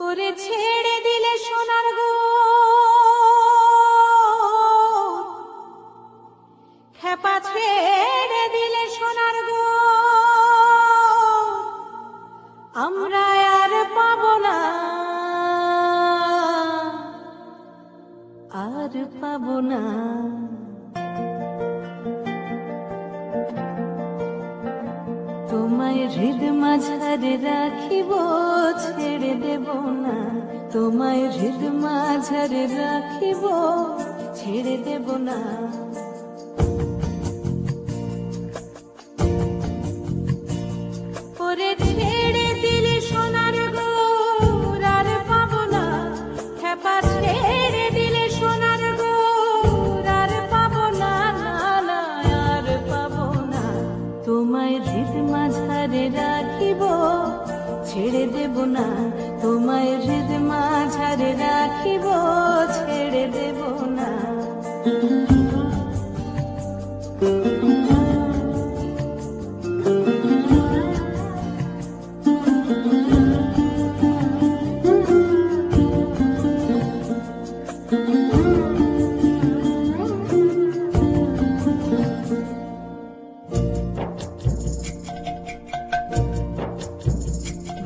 ওরে ছেড়ে দিলে সোনার গো খেপা ছেড়ে দিলে সোনার গো আমরা আর পাবো না আর পাবো না তোমায় হৃদ মাঝারে রাখিব ছেড়ে দেব না তোমায় হৃদ মাঝারে রাখিব ছেড়ে দেব না ওরে ছেড়ে দিলে সোনার গো আর পাবো না খেপা ছেড়ে দিলে সোনার গো আর পাবো না না না আর পাবো না তোমায় হৃদ মাঝারে রাখিব ছেড়ে দেব না তোমায় হৃদ মাঝারে রাখিব ছেড়ে দেব না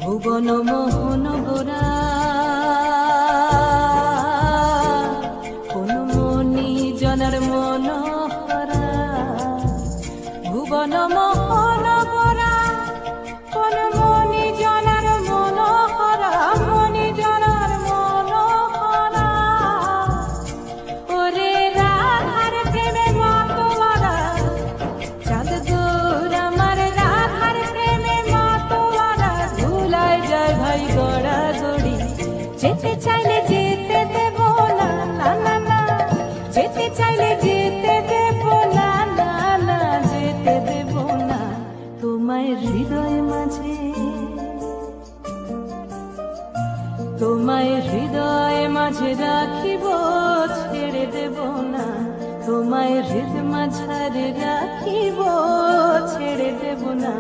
ভুবন মোহন গোরা কোন মনি জনার মন হরা ভুবন মোহন গোরা কোন মনি জনার মন হরা মনি জনার মন হরা ওরে রাধার প্রেমে মাতোয়ারা চাঁদ দূর আমার রাধার প্রেমে মাতোয়ারা ভুলায় যায় ভাই গড়া গড়ি যেতে চাইলে যেতে দেব না না না না যেতে চাইলে যেতে দেব না না না যেতে দেব না তোমায় হৃদয় মাঝে তোমায় হৃদয় মাঝে রাখিব ছেড়ে দেব না তোমায় হৃদ মাঝারে রাখিব ছেড়ে দেব না।